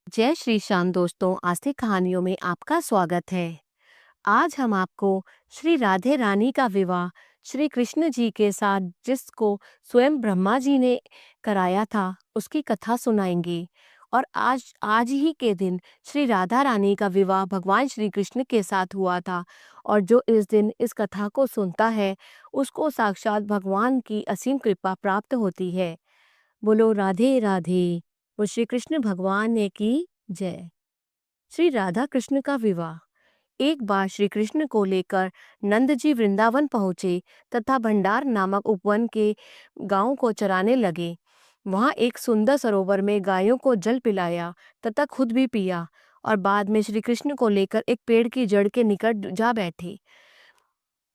जय श्री श्याम दोस्तों, आस्तिक कहानियों में आपका स्वागत है। आज हम आपको श्री राधे रानी का विवाह श्री कृष्ण जी के साथ जिसको स्वयं ब्रह्मा जी ने कराया था उसकी कथा सुनाएंगे। और आज आज ही के दिन श्री राधा रानी का विवाह भगवान श्री कृष्ण के साथ हुआ था। और जो इस दिन इस कथा को सुनता है उसको साक्षात भगवान की असीम कृपा प्राप्त होती है। बोलो राधे राधे। वो श्री कृष्ण भगवान ने की जय। श्री राधा कृष्ण का विवाह। एक बार श्री कृष्ण को लेकर नंद जी वृंदावन पहुंचे तथा भंडार नामक उपवन के गांव को चराने लगे। वहां एक सुंदर सरोवर में गायों को जल पिलाया तथा खुद भी पिया और बाद में श्री कृष्ण को लेकर एक पेड़ की जड़ के निकट जा बैठे।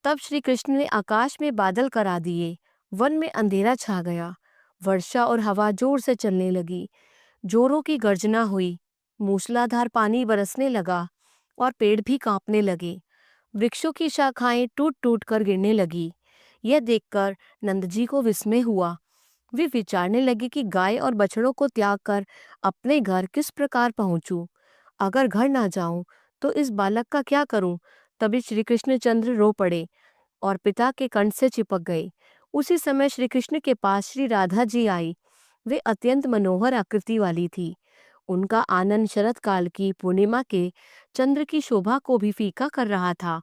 तब श्री कृष्ण ने आकाश में बादल करा दिए। वन में अंधेरा छा गया। वर्षा और हवा जोर से चलने लगी। जोरों की गर्जना हुई। मूसलाधार पानी बरसने लगा और पेड़ भी कांपने लगे। वृक्षों की शाखाएं टूट टूट कर गिरने लगी। यह देखकर नंद जी को विस्मय हुआ। वे विचारने लगे कि गाय और बछड़ों को त्याग कर अपने घर किस प्रकार पहुंचूं। अगर घर ना जाऊं तो इस बालक का क्या करूं। तभी श्री कृष्णचंद्र रो पड़े और पिता के कंठ से चिपक गए। उसी समय श्री कृष्ण के पास श्री राधा जी आई। वे अत्यंत मनोहर आकृति वाली थी। उनका आनंद शरत काल की पूर्णिमा के चंद्र की शोभा को भी फीका कर रहा था।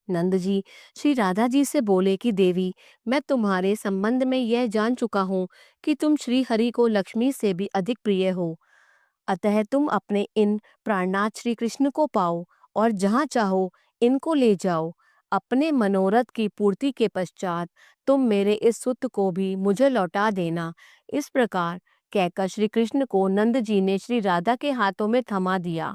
नंद जी श्री राधा जी से बोले कि देवी, मैं तुम्हारे संबंध में यह जान चुका हूँ कि तुम श्री हरि को लक्ष्मी से भी अधिक प्रिय हो। अतः तुम अपने इन प्राणनाथ श्री कृष्ण को पाओ और जहाँ चाहो इनको ले जाओ। अपने मनोरथ की पूर्ति के पश्चात तुम मेरे इस सुत को भी मुझे लौटा देना। इस प्रकार कहकर श्री कृष्ण को नंद जी ने श्री राधा के हाथों में थमा दिया।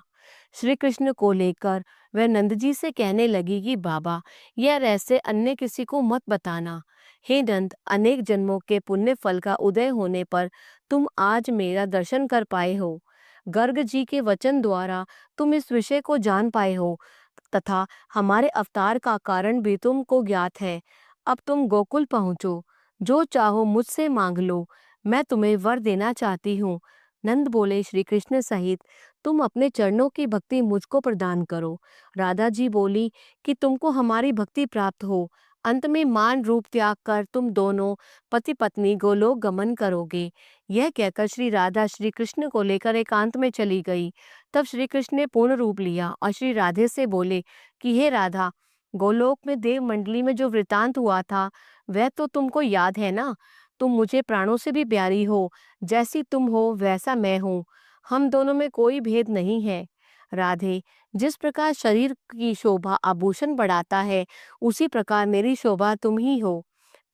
श्री कृष्ण को लेकर वह नंद जी से कहने लगी कि बाबा, यह रहस्य अन्य किसी को मत बताना। हे नंद, अनेक जन्मों के पुण्य फल का उदय होने पर तुम आज मेरा दर्शन कर पाए हो। गर्ग जी के वचन द्वारा तुम इस विषय को जान पाए हो तथा हमारे अवतार का कारण भी तुमको ज्ञात है। अब तुम गोकुल पहुंचो, जो चाहो मुझसे मांग लो, मैं तुम्हें वर देना चाहती हूँ। नंद बोले, श्री कृष्ण सहित तुम अपने चरणों की भक्ति मुझको प्रदान करो। राधा जी बोली कि तुमको हमारी भक्ति प्राप्त हो। अंत में मान रूप त्याग कर तुम दोनों पति पत्नी गोलोक गमन करोगे। यह कहकर श्री राधा श्री कृष्ण को लेकर एकांत में चली गई। तब श्री कृष्ण ने पूर्ण रूप लिया और श्री राधे से बोले कि हे राधा, गोलोक में देव मंडली में जो वृतांत हुआ था वह तो तुमको याद है ना। तुम मुझे प्राणों से भी प्यारी हो। जैसी तुम हो वैसा मैं हूँ। हम दोनों में कोई भेद नहीं है। राधे, जिस प्रकार शरीर की शोभा आभूषण बढ़ाता है उसी प्रकार मेरी शोभा तुम ही हो।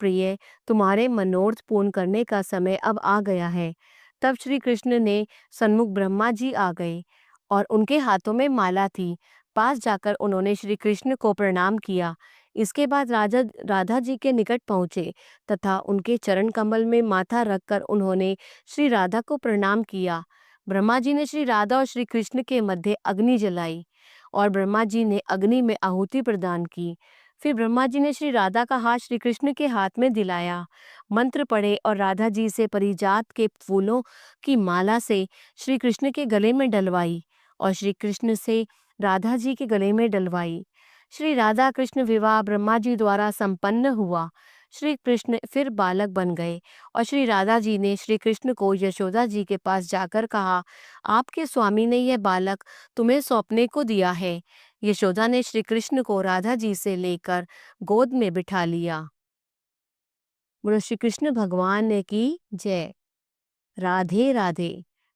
प्रिय, तुम्हारे मनोरथ पूर्ण करने का समय अब आ गया है। तब श्री कृष्ण ने सन्मुख ब्रह्मा जी आ गए और उनके हाथों में माला थी। पास जाकर उन्होंने श्री कृष्ण को प्रणाम किया। इसके बाद राजा राधा जी के निकट पहुँचे तथा उनके चरण कमल में माथा रखकर उन्होंने श्री राधा को प्रणाम किया। ब्रह्मा जी ने श्री राधा और श्री कृष्ण के मध्य अग्नि जलाई और ब्रह्मा जी ने अग्नि में आहुति प्रदान की। फिर ब्रह्मा जी ने श्री राधा का हाथ श्री कृष्ण के हाथ में दिलाया, मंत्र पढ़े और राधा जी से परिजात के फूलों की माला से श्री कृष्ण के गले में डलवाई और श्री कृष्ण से राधा जी के गले में डलवाई। श्री राधा कृष्ण विवाह ब्रह्मा जी द्वारा संपन्न हुआ। श्री कृष्ण फिर बालक बन गए और श्री राधा जी ने श्री कृष्ण को यशोदा जी के पास जाकर कहा, आपके स्वामी ने यह बालक तुम्हें सौंपने को दिया है। यशोदा ने श्री कृष्ण को राधा जी से लेकर गोद में बिठा लिया। बोलो श्री कृष्ण भगवान ने की जय। राधे राधे।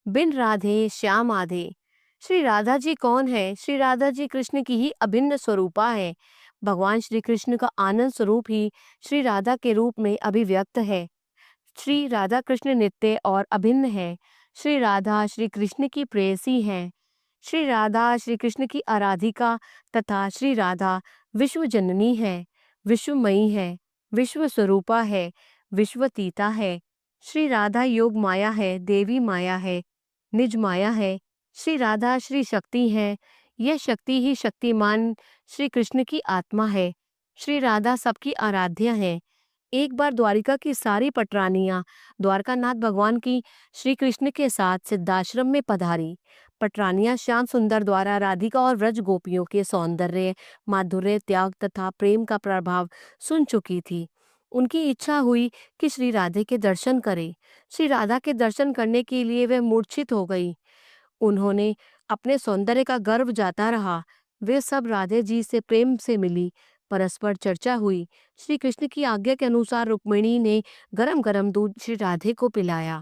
बिन राधे श्याम आधे। श्री राधा जी कौन है? श्री राधा जी कृष्ण की ही अभिन्न स्वरूपा है। भगवान श्री कृष्ण का आनंद स्वरूप ही श्री राधा के रूप में अभिव्यक्त है। श्री राधा कृष्ण नित्य और अभिन्न है। श्री राधा श्री कृष्ण की प्रेयसी हैं। श्री राधा श्री कृष्ण की आराधिका तथा श्री राधा विश्व जननी है, विश्वमयी है, विश्व स्वरूपा है, विश्वतीता है। श्री राधा योग माया है, देवी माया है, निज माया है। श्री राधा श्री शक्ति है। यह शक्ति ही शक्तिमान श्री कृष्ण की आत्मा है। श्री राधा सबकी आराध्य है। एक बार द्वारिका की सारी पटरानियां द्वारकानाथ भगवान की श्री कृष्ण के साथ सिद्धाश्रम में पधारी। पटरानियां श्याम सुंदर द्वारा राधिका और व्रज गोपियों के सौंदर्य, माधुर्य, त्याग तथा प्रेम का प्रभाव सुन चुकी थी। उनकी इच्छा हुई कि श्री राधे के दर्शन करे। श्री राधा के दर्शन करने के लिए वे मूर्छित हो गई। उन्होंने अपने सौंदर्य का गर्व जाता रहा। वे सब राधे जी से प्रेम से मिली, परस्पर चर्चा हुई। श्री कृष्ण की आज्ञा के अनुसार रुक्मिणी ने गरम गरम दूध श्री राधे को पिलाया।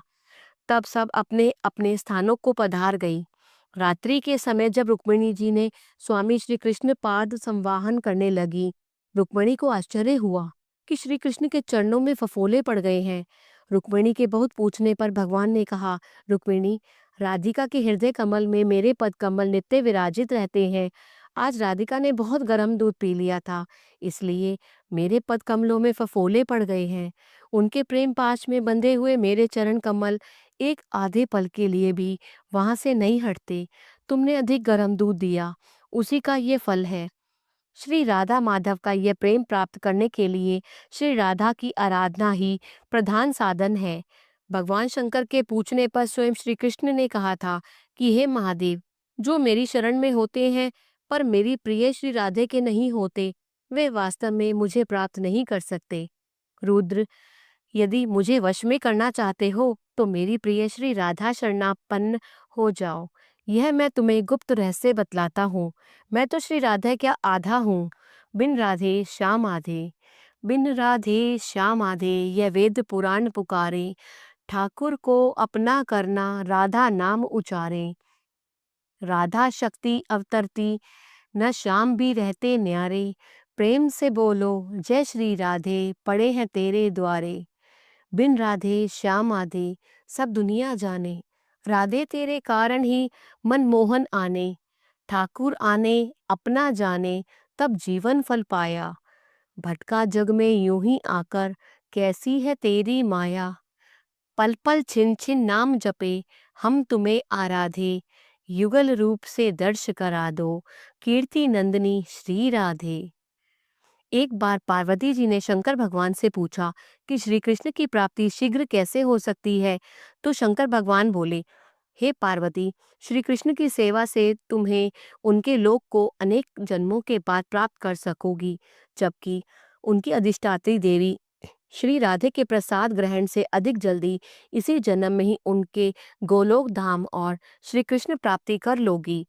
तब सब अपने अपने स्थानों को पधार गई। रात्रि के समय जब रुक्मिणी जी ने स्वामी श्री कृष्ण पाद संवाहन करने लगी, रुक्मिणी को आश्चर्य हुआ कि श्री कृष्ण के चरणों में फफोले पड़ गए हैं। रुक्मिणी के बहुत पूछने पर भगवान ने कहा, रुक्मिणी, राधिका के हृदय कमल में मेरे पद कमल नित्य विराजित रहते हैं। आज राधिका ने बहुत गर्म दूध पी लिया था, इसलिए मेरे पद कमलों में फफोले पड़ गए हैं। उनके प्रेम पाश में बंधे हुए मेरे चरण कमल एक आधे पल के लिए भी वहां से नहीं हटते। तुमने अधिक गर्म दूध दिया, उसी का ये फल है। श्री राधा माधव का यह प्रेम प्राप्त करने के लिए श्री राधा की आराधना ही प्रधान साधन है। भगवान शंकर के पूछने पर स्वयं श्री कृष्ण ने कहा था कि हे महादेव, जो मेरी शरण में होते हैं पर मेरी प्रिय श्री राधे के नहीं होते, वे वास्तव में मुझे प्राप्त नहीं कर सकते। रुद्र, यदि मुझे वश में करना चाहते हो तो मेरी प्रिय श्री राधा शरणापन्न हो जाओ। यह मैं तुम्हें गुप्त रहस्य बतलाता हूँ। मैं तो श्री राधा क्या आधा हूँ। बिन राधे श्याम आधे, बिन राधे श्याम आधे, यह वेद पुराण पुकारे। ठाकुर को अपना करना राधा नाम उचारे। राधा शक्ति अवतरती, न श्याम भी रहते न्यारे। प्रेम से बोलो जय श्री राधे, पड़े हैं तेरे द्वारे। बिन राधे श्याम आधे, सब दुनिया जाने। राधे तेरे कारण ही मनमोहन आने। ठाकुर आने अपना जाने, तब जीवन फल पाया। भटका जग में यूं ही आकर, कैसी है तेरी माया। पल पल छिन छिन नाम जपे, हम तुम्हें आराधे। युगल रूप से दर्श करा दो, कीर्ति नंदिनी श्री राधे। एक बार पार्वती जी ने शंकर भगवान से पूछा कि श्री कृष्ण की प्राप्ति शीघ्र कैसे हो सकती है, तो शंकर भगवान बोले, हे पार्वती, श्री कृष्ण की सेवा से तुम्हें उनके लोक को अनेक जन्मों के बाद प्राप्त कर सकोगी, जबकि उनकी अधिष्ठात्री देवी श्री राधे के प्रसाद ग्रहण से अधिक जल्दी इसी जन्म में ही उनके गोलोक धाम और श्री कृष्ण प्राप्ति कर लोगी।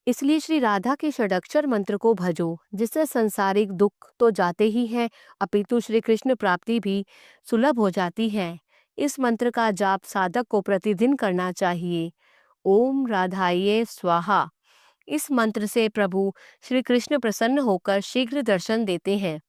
इसलिए श्री राधा के षडक्षर मंत्र को भजो, जिससे संसारिक दुख तो जाते ही हैं, अपितु श्री कृष्ण प्राप्ति भी सुलभ हो जाती है। इस मंत्र का जाप साधक को प्रतिदिन करना चाहिए। ओम राधाये स्वाहा। इस मंत्र से प्रभु श्री कृष्ण प्रसन्न होकर शीघ्र दर्शन देते हैं।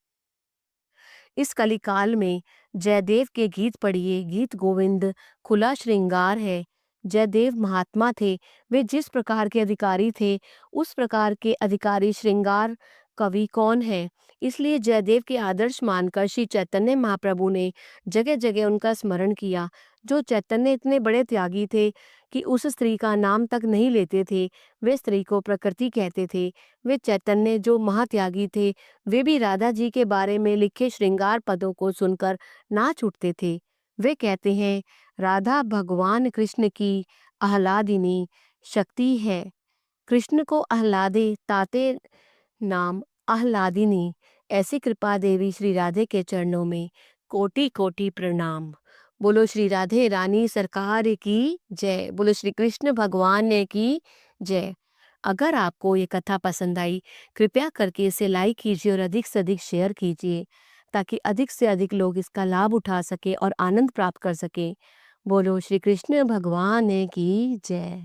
इस कलिकाल में जयदेव के गीत पढ़िए। गीत गोविंद खुला श्रृंगार है। जयदेव महात्मा थे। वे जिस प्रकार के अधिकारी थे, उस प्रकार के अधिकारी श्रृंगार कवि कौन है। इसलिए जयदेव के आदर्श मानकर श्री चैतन्य महाप्रभु ने जगह जगह उनका स्मरण किया। जो चैतन्य इतने बड़े त्यागी थे कि उस स्त्री का नाम तक नहीं लेते थे, वे स्त्री को प्रकृति कहते थे। वे चैतन्य जो महात्यागी थे, वे भी राधा जी के बारे में लिखे श्रृंगार पदों को सुनकर नाच उठते थे। वे कहते हैं, राधा भगवान कृष्ण की आह्लादिनी शक्ति है। कृष्ण को आह्लादे ताते नाम आह्लादिनी। ऐसी कृपा देवी श्री राधे के चरणों में कोटि कोटि प्रणाम। बोलो श्री राधे रानी सरकार की जय। बोलो श्री कृष्ण भगवान की जय। अगर आपको ये कथा पसंद आई, कृपया करके इसे लाइक कीजिए और अधिक से अधिक शेयर कीजिए, ताकि अधिक से अधिक लोग इसका लाभ उठा सके और आनंद प्राप्त कर सके। बोलो श्री कृष्ण भगवान की जय।